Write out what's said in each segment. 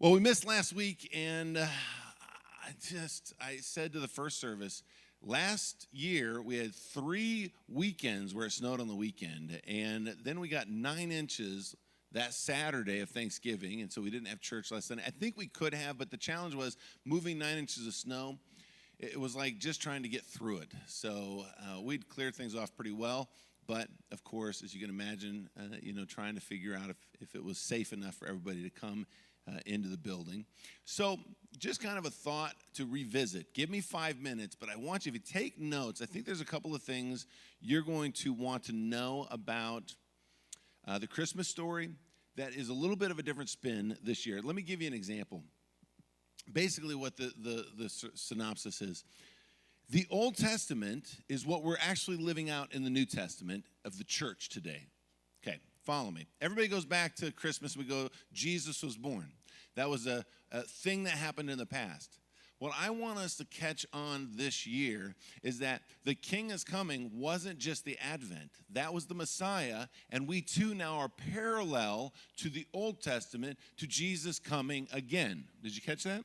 Well, we missed last week, and I said to the first service, last year we had 3 weekends where it snowed on the weekend, and then we got 9 inches that Saturday of Thanksgiving, and so we didn't have church last Sunday. I think we could have, but the challenge was moving 9 inches of snow. It was like just trying to get through it. So we'd cleared things off pretty well, but of course, as you can imagine, trying to figure out if it was safe enough for everybody to come into the building. So just kind of a thought to revisit. Give me 5 minutes, but I want you, if you take notes, I think there's a couple of things you're going to want to know about the Christmas story that is a little bit of a different spin this year. Let me give you an example. Basically what the synopsis is. The Old Testament is what we're actually living out in the New Testament of the church today. Okay, follow me. Everybody goes back to Christmas. We go, Jesus was born. That was a thing that happened in the past. What I want us to catch on this year is that the King is coming wasn't just the Advent. That was the Messiah, and we too now are parallel to the Old Testament, to Jesus coming again. Did you catch that?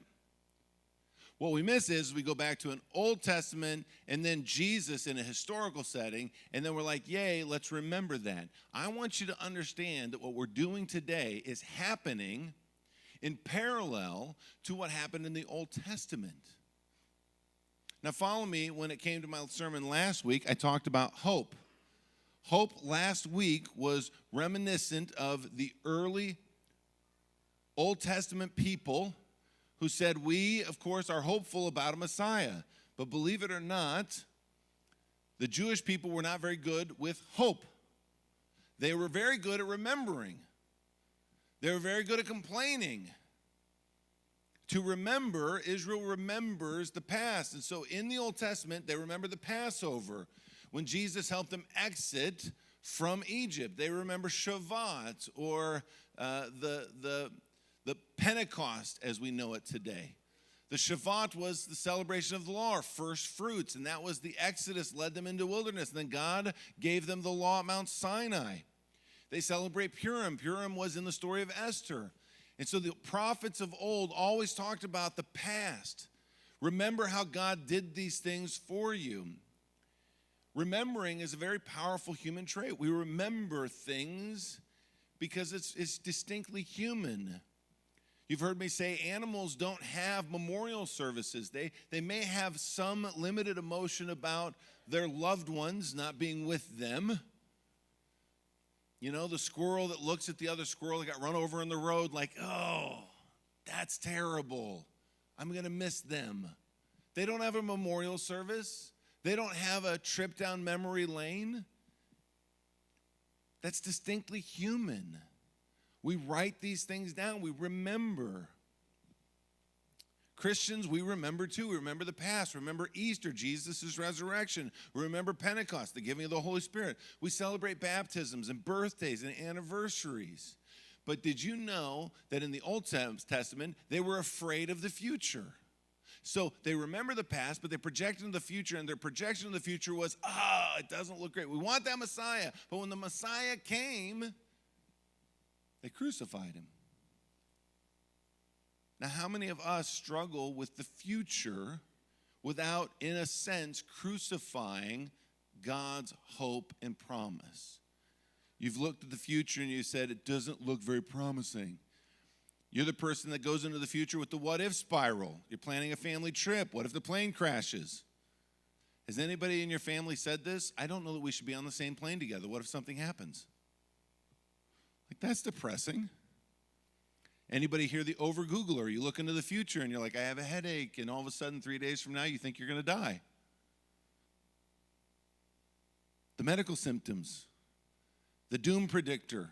What we miss is we go back to an Old Testament and then Jesus in a historical setting, and then we're like, yay, let's remember that. I want you to understand that what we're doing today is happening in parallel to what happened in the Old Testament. Now follow me. When it came to my sermon last week, I talked about hope. Hope last week was reminiscent of the early Old Testament people who said, we, of course, are hopeful about a Messiah. But believe it or not, the Jewish people were not very good with hope. They were very good at remembering. They were very good at complaining. To remember, Israel remembers the past. And so in the Old Testament, they remember the Passover. When Jesus helped them exit from Egypt, they remember Shavuot or the Pentecost as we know it today. The Shavuot was the celebration of the law, or first fruits, and that was the Exodus, led them into wilderness. And then God gave them the law at Mount Sinai. They celebrate Purim. Purim was in the story of Esther. And so the prophets of old always talked about the past. Remember how God did these things for you. Remembering is a very powerful human trait. We remember things because it's distinctly human. You've heard me say animals don't have memorial services. They may have some limited emotion about their loved ones not being with them. You know, the squirrel that looks at the other squirrel that got run over on the road like, oh, that's terrible. I'm going to miss them. They don't have a memorial service. They don't have a trip down memory lane. That's distinctly human. We write these things down. We remember. Christians, we remember too. We remember the past. Remember Easter, Jesus' resurrection. We remember Pentecost, the giving of the Holy Spirit. We celebrate baptisms and birthdays and anniversaries. But did you know that in the Old Testament, they were afraid of the future? So they remember the past, but they project into the future, and their projection of the future was, it doesn't look great. We want that Messiah. But when the Messiah came, they crucified him. Now, how many of us struggle with the future without, in a sense, crucifying God's hope and promise? You've looked at the future and you said, it doesn't look very promising. You're the person that goes into the future with the what-if spiral. You're planning a family trip. What if the plane crashes? Has anybody in your family said this? I don't know that we should be on the same plane together. What if something happens? Like, that's depressing. Anybody hear the over-Googler? You look into the future and you're like, I have a headache, and all of a sudden 3 days from now you think you're going to die. The medical symptoms, the doom predictor.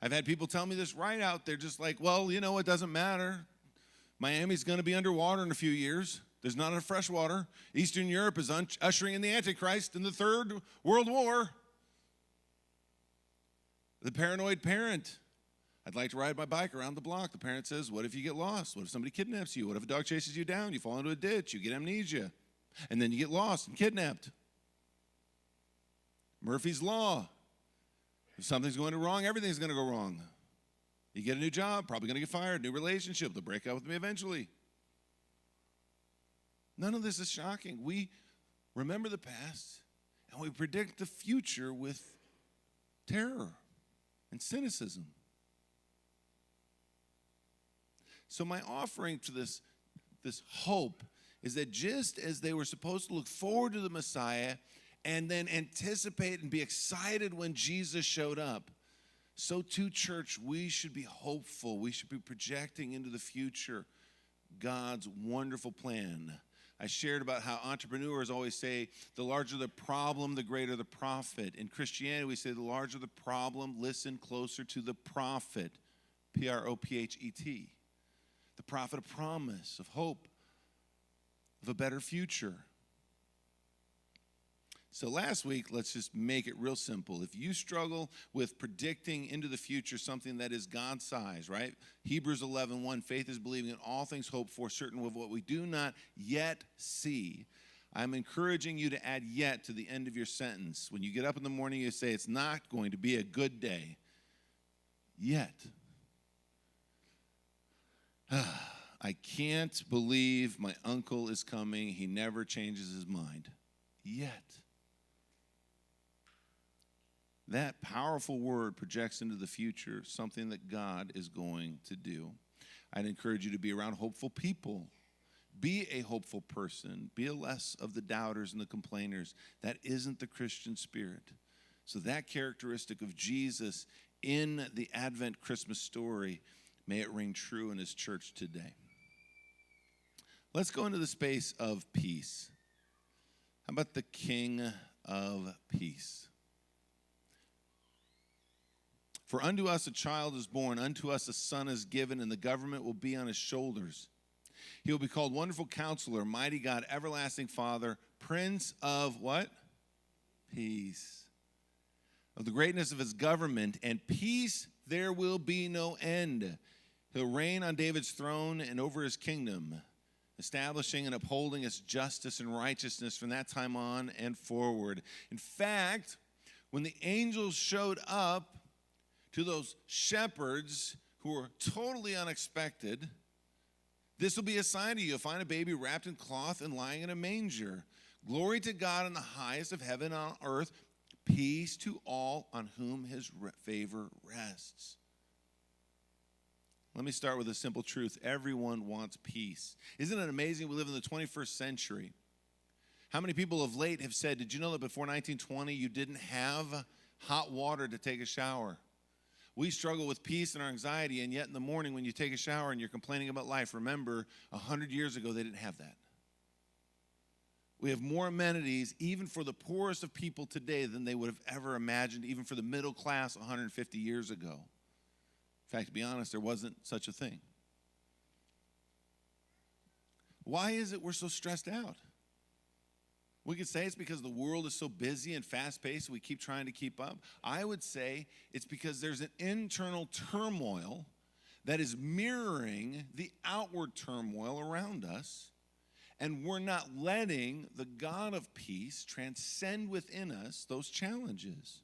I've had people tell me this right out. They're just like, well, you know, it doesn't matter. Miami's going to be underwater in a few years. There's not enough fresh water. Eastern Europe is ushering in the Antichrist in the Third World War. The paranoid parent. I'd like to ride my bike around the block. The parent says, what if you get lost? What if somebody kidnaps you? What if a dog chases you down? You fall into a ditch. You get amnesia. And then you get lost and kidnapped. Murphy's Law. If something's going wrong, everything's going to go wrong. You get a new job, probably going to get fired, new relationship, they'll break up with me eventually. None of this is shocking. We remember the past, and we predict the future with terror and cynicism. So my offering to this hope is that just as they were supposed to look forward to the Messiah and then anticipate and be excited when Jesus showed up, so too, church, we should be hopeful. We should be projecting into the future God's wonderful plan. I shared about how entrepreneurs always say, the larger the problem, the greater the profit. In Christianity, we say the larger the problem, listen closer to the prophet, P-R-O-P-H-E-T. The prophet of promise, of hope, of a better future. So last week, let's just make it real simple. If you struggle with predicting into the future something that is God-sized, right? Hebrews 11:1, faith is believing in all things hoped for, certain of what we do not yet see. I'm encouraging you to add yet to the end of your sentence. When you get up in the morning, you say, it's not going to be a good day. Yet. I can't believe my uncle is coming. He never changes his mind. Yet. That powerful word projects into the future something that God is going to do. I'd encourage you to be around hopeful people. Be a hopeful person. Be less of the doubters and the complainers. That isn't the Christian spirit. So that characteristic of Jesus in the Advent Christmas story, may it ring true in his church today. Let's go into the space of peace. How about the King of Peace? For unto us a child is born, unto us a son is given, and the government will be on his shoulders. He will be called Wonderful Counselor, Mighty God, Everlasting Father, Prince of what? Peace. Of the greatness of his government and peace there will be no end. He'll reign on David's throne and over his kingdom, establishing and upholding its justice and righteousness from that time on and forward. In fact, when the angels showed up to those shepherds who were totally unexpected, this will be a sign to you. You'll find a baby wrapped in cloth and lying in a manger. Glory to God in the highest of heaven and on earth. Peace to all on whom his favor rests. Let me start with a simple truth. Everyone wants peace. Isn't it amazing we live in the 21st century? How many people of late have said, did you know that before 1920 you didn't have hot water to take a shower? We struggle with peace and our anxiety, and yet in the morning when you take a shower and you're complaining about life, remember, 100 years ago they didn't have that. We have more amenities, even for the poorest of people today, than they would have ever imagined, even for the middle class 150 years ago. In fact, to be honest, there wasn't such a thing. Why is it we're so stressed out? We could say it's because the world is so busy and fast-paced, we keep trying to keep up. I would say it's because there's an internal turmoil that is mirroring the outward turmoil around us, and we're not letting the God of peace transcend within us those challenges.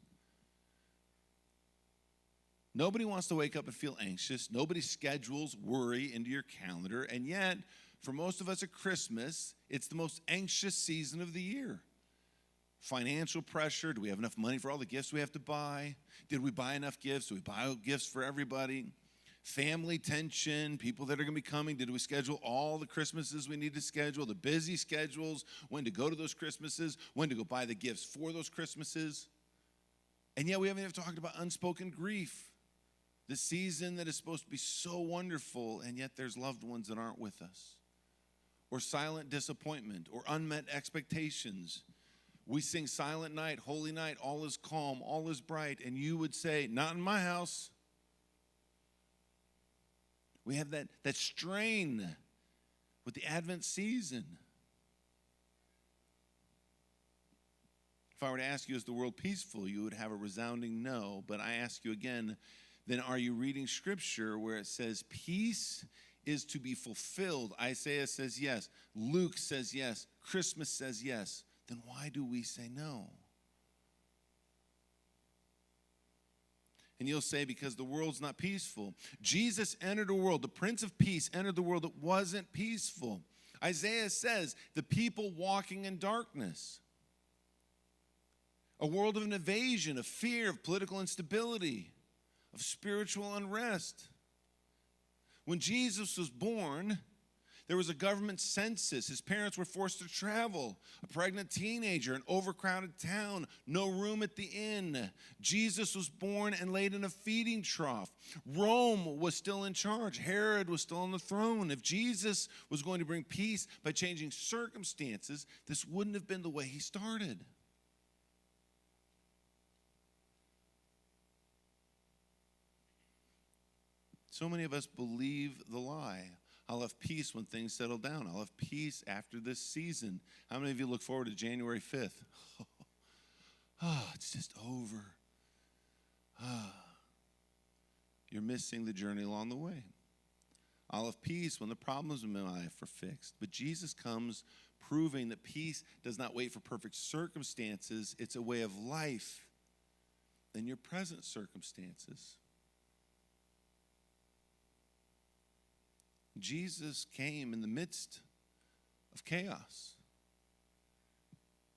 Nobody wants to wake up and feel anxious. Nobody schedules worry into your calendar, and yet, for most of us at Christmas, it's the most anxious season of the year. Financial pressure. Do we have enough money for all the gifts we have to buy? Did we buy enough gifts? Do we buy gifts for everybody? Family tension, people that are going to be coming. Did we schedule all the Christmases we need to schedule? The busy schedules, when to go to those Christmases, when to go buy the gifts for those Christmases. And yet we haven't even talked about unspoken grief. The season that is supposed to be so wonderful, and yet there's loved ones that aren't with us. Or silent disappointment, or unmet expectations. We sing Silent Night, Holy Night, all is calm, all is bright, and you would say, not in my house. We have that strain with the Advent season. If I were to ask you, is the world peaceful, you would have a resounding no. But I ask you again, then are you reading Scripture where it says peace is to be fulfilled? Isaiah says yes. Luke says yes. Christmas says yes. Then why do we say no? And you'll say, because the world's not peaceful. Jesus entered a world, the Prince of Peace entered the world that wasn't peaceful. Isaiah says, the people walking in darkness. A world of invasion, of fear, of political instability, of spiritual unrest. When Jesus was born, there was a government census. His parents were forced to travel. A pregnant teenager, an overcrowded town, no room at the inn. Jesus was born and laid in a feeding trough. Rome was still in charge. Herod was still on the throne. If Jesus was going to bring peace by changing circumstances, this wouldn't have been the way he started. So many of us believe the lie. I'll have peace when things settle down. I'll have peace after this season. How many of you look forward to January 5th? Oh, it's just over. You're missing the journey along the way. I'll have peace when the problems in my life are fixed. But Jesus comes proving that peace does not wait for perfect circumstances. It's a way of life in your present circumstances. Jesus came in the midst of chaos.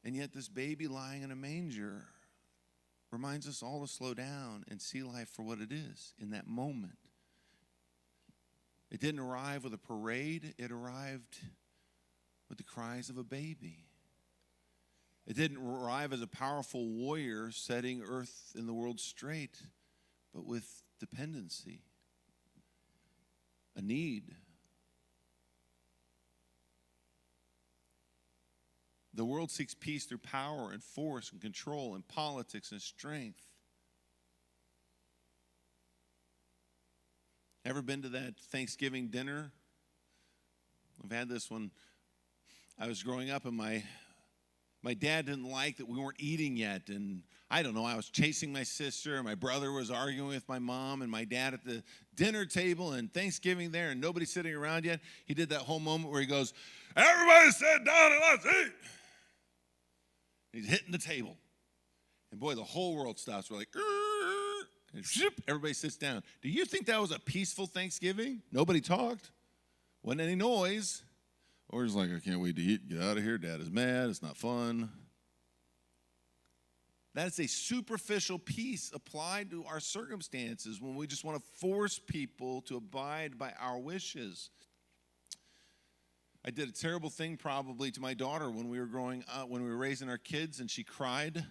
And yet this baby lying in a manger reminds us all to slow down and see life for what it is in that moment. It didn't arrive with a parade. It arrived with the cries of a baby. It didn't arrive as a powerful warrior setting earth and the world straight, but with dependency, a need. The world seeks peace through power and force and control and politics and strength. Ever been to that Thanksgiving dinner? I've had this when I was growing up, and my dad didn't like that we weren't eating yet. And I don't know, I was chasing my sister, and my brother was arguing with my mom, and my dad at the dinner table and Thanksgiving there, and nobody's sitting around yet. He did that whole moment where he goes, "Everybody sit down and let's eat." He's hitting the table. And boy, the whole world stops. We're like, and everybody sits down. Do you think that was a peaceful Thanksgiving? Nobody talked. Wasn't any noise. Or he's like, "I can't wait to eat. Get out of here. Dad is mad. It's not fun." That is a superficial peace applied to our circumstances when we just want to force people to abide by our wishes. I did a terrible thing probably to my daughter when we were growing up, when we were raising our kids, and she cried.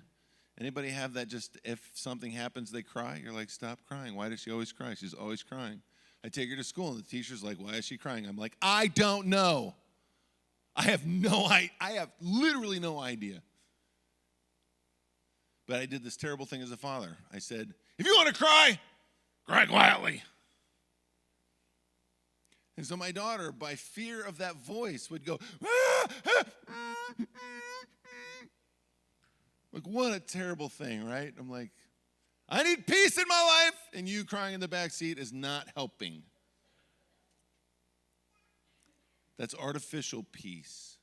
Anybody have that, just if something happens, they cry? You're like, "Stop crying. Why does she always cry?" She's always crying. I take her to school, and the teacher's like, "Why is she crying?" I'm like, "I don't know. I have literally no idea." But I did this terrible thing as a father. I said, "If you want to cry, cry quietly." And so my daughter, by fear of that voice, would go, like, what a terrible thing, right? I'm like, I need peace in my life, and you crying in the back seat is not helping. That's artificial peace.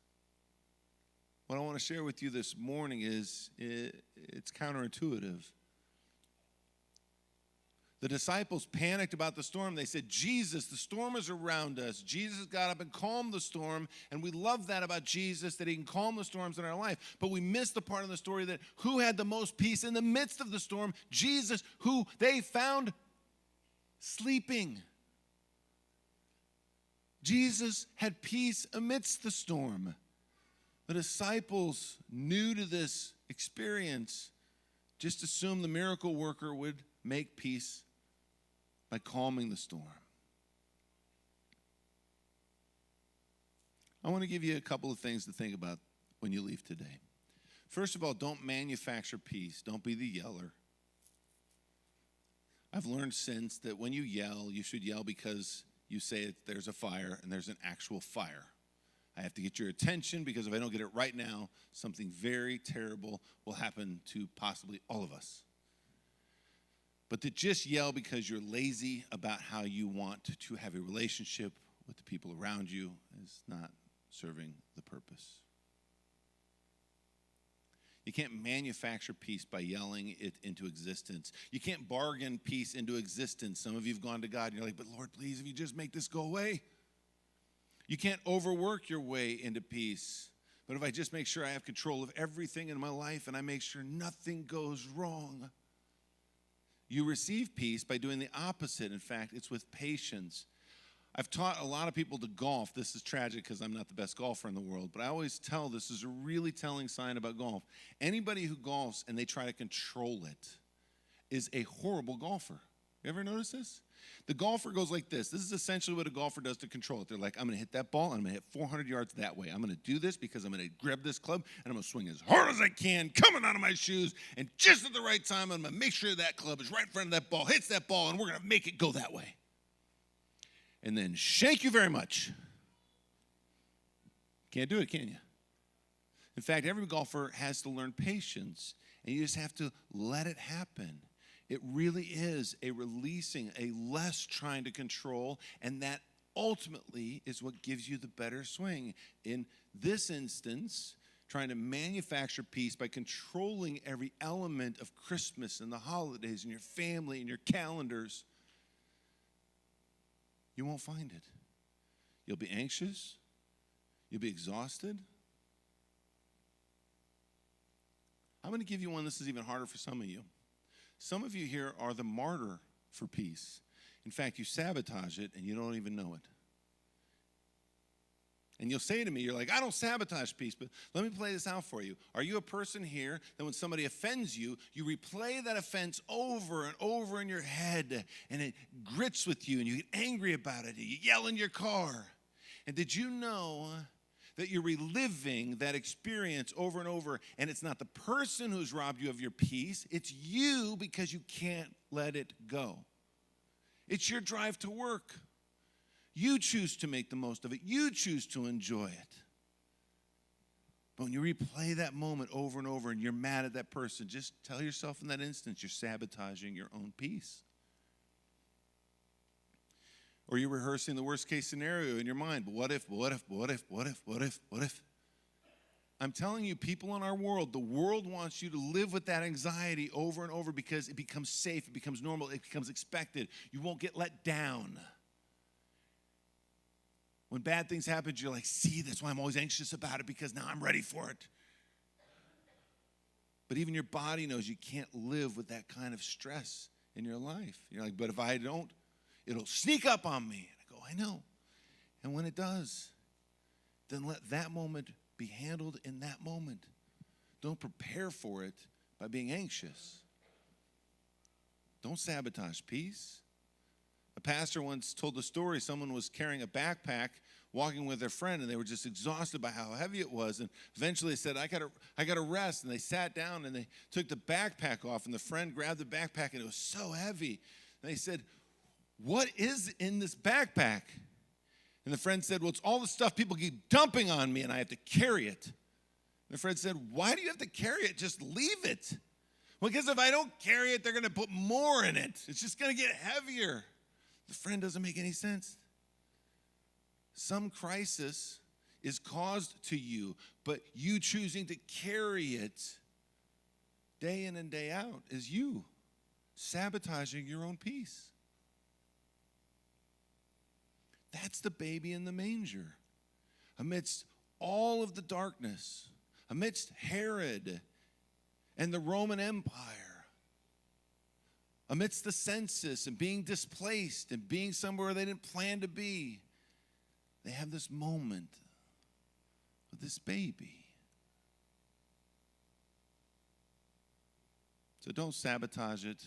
What I want to share with you this morning is it's counterintuitive. The disciples panicked about the storm. They said, "Jesus, the storm is around us." Jesus got up and calmed the storm, and we love that about Jesus, that he can calm the storms in our life. But we missed the part of the story that who had the most peace in the midst of the storm? Jesus, who they found sleeping. Jesus had peace amidst the storm. The disciples, new to this experience, just assumed the miracle worker would make peace by calming the storm. I want to give you a couple of things to think about when you leave today. First of all, don't manufacture peace. Don't be the yeller. I've learned since that when you yell, you should yell because you say there's a fire and there's an actual fire. I have to get your attention because if I don't get it right now, something very terrible will happen to possibly all of us. But to just yell because you're lazy about how you want to have a relationship with the people around you is not serving the purpose. You can't manufacture peace by yelling it into existence. You can't bargain peace into existence. Some of you have gone to God and you're like, but Lord, please, if you just make this go away. You can't overwork your way into peace. But if I just make sure I have control of everything in my life and I make sure nothing goes wrong, you receive peace by doing the opposite. In fact, it's with patience. I've taught a lot of people to golf. This is tragic because I'm not the best golfer in the world, but I always tell this is a really telling sign about golf. Anybody who golfs and they try to control it is a horrible golfer. You ever notice this? The golfer goes like this. This is essentially what a golfer does to control it. They're like, I'm going to hit that ball, and I'm going to hit 400 yards that way. I'm going to do this because I'm going to grab this club, and I'm going to swing as hard as I can, coming out of my shoes, and just at the right time, I'm going to make sure that club is right in front of that ball, hits that ball, and we're going to make it go that way. And then shake you very much. Can't do it, can you? In fact, every golfer has to learn patience, and you just have to let it happen. It really is a releasing, a less trying to control, and that ultimately is what gives you the better swing. In this instance, trying to manufacture peace by controlling every element of Christmas and the holidays and your family and your calendars, you won't find it. You'll be anxious. You'll be exhausted. I'm going to give you one. This is even harder for some of you. Some of you here are the martyr for peace. In fact, you sabotage it and you don't even know it. And you'll say to me, you're like, I don't sabotage peace, but let me play this out for you. Are you a person here that when somebody offends you, you replay that offense over and over in your head, and it grits with you, and you get angry about it, and you yell in your car? And did you know that you're reliving that experience over and over, and it's not the person who's robbed you of your peace, it's you because you can't let it go. It's your drive to work. You choose to make the most of it. You choose to enjoy it. But when you replay that moment over and over and you're mad at that person, just tell yourself in that instance you're sabotaging your own peace. Or you're rehearsing the worst case scenario in your mind. But what if? I'm telling you, people in our world, the world wants you to live with that anxiety over and over because it becomes safe, it becomes normal, it becomes expected. You won't get let down. When bad things happen, you're like, see, that's why I'm always anxious about it, because now I'm ready for it. But even your body knows you can't live with that kind of stress in your life. You're like, but if I don't, it'll sneak up on me. And I go, I know. And when it does, then let that moment be handled in that moment. Don't prepare for it by being anxious. Don't sabotage peace. A pastor once told the story. Someone was carrying a backpack, walking with their friend, and they were just exhausted by how heavy it was. And eventually they said, I gotta rest. And they sat down and they took the backpack off, and the friend grabbed the backpack, and it was so heavy. And they said, what is in this backpack? And the friend said, well, it's all the stuff people keep dumping on me, and I have to carry it. And the friend said, why do you have to carry it? Just leave it. Well, because if I don't carry it, they're going to put more in it. It's just going to get heavier. The friend doesn't make any sense. Some crisis is caused to you, but you choosing to carry it day in and day out is you sabotaging your own peace. That's the baby in the manger. Amidst all of the darkness, amidst Herod and the Roman Empire, amidst the census and being displaced and being somewhere they didn't plan to be, they have this moment with this baby. So don't sabotage it.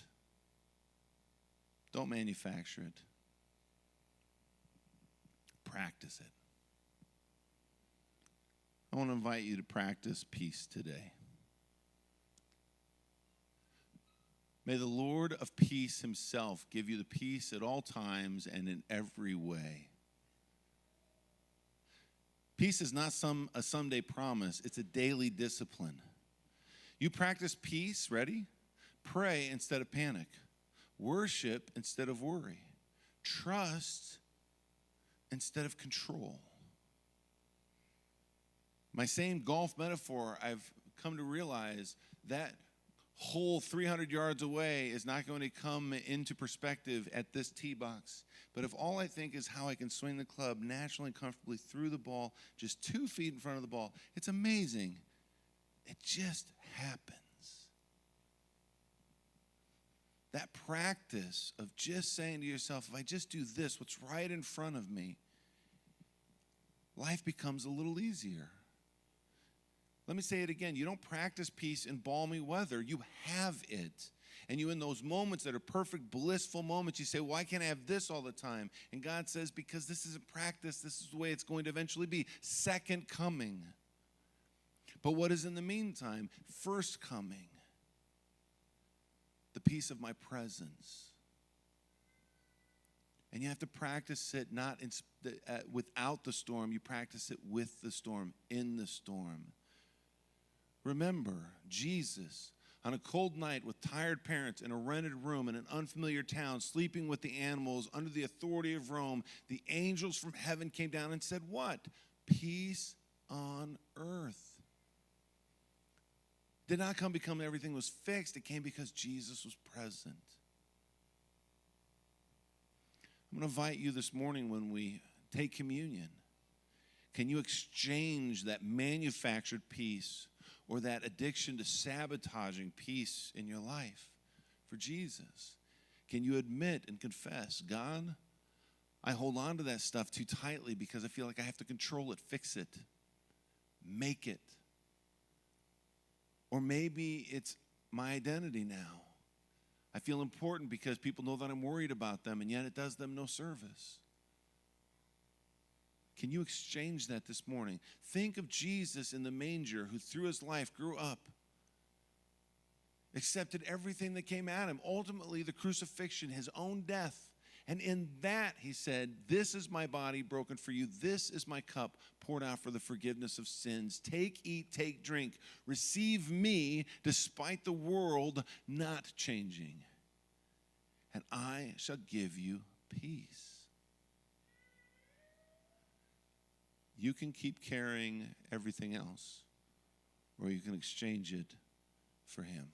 Don't manufacture it. Practice it. I want to invite you to practice peace today. May the Lord of peace himself give you the peace at all times and in every way. Peace is not a someday promise. It's a daily discipline. You practice peace, ready? Pray instead of panic. Worship instead of worry. Trust instead of control. My same golf metaphor I've come to realize that hole 300 yards away is not going to come into perspective at this tee box. But if all I think is how I can swing the club naturally and comfortably through the ball, just 2 feet in front of the ball, it's amazing. It just happens. That practice of just saying to yourself, if I just do this, what's right in front of me, life becomes a little easier. Let me say it again. You don't practice peace in balmy weather. You have it. And you, in those moments that are perfect, blissful moments, you say, well, why can't I have this all the time? And God says, because this isn't practice. This is the way it's going to eventually be. Second coming. But what is in the meantime? First coming. The peace of my presence. And you have to practice it not without the storm. You practice it with the storm, in the storm. Remember, Jesus, on a cold night with tired parents in a rented room in an unfamiliar town, sleeping with the animals under the authority of Rome, the angels from heaven came down and said, what? Peace on earth. Did not come because everything was fixed. It came because Jesus was present. I'm going to invite you this morning when we take communion. Can you exchange that manufactured peace or that addiction to sabotaging peace in your life for Jesus? Can you admit and confess, God, I hold on to that stuff too tightly because I feel like I have to control it, fix it, make it. Or maybe it's my identity now. I feel important because people know that I'm worried about them, and yet it does them no service. Can you exchange that this morning? Think of Jesus in the manger who through his life grew up, accepted everything that came at him, ultimately the crucifixion, his own death. And in that, he said, this is my body broken for you. This is my cup poured out for the forgiveness of sins. Take, eat, take, drink. Receive me despite the world not changing. And I shall give you peace. You can keep carrying everything else, or you can exchange it for him.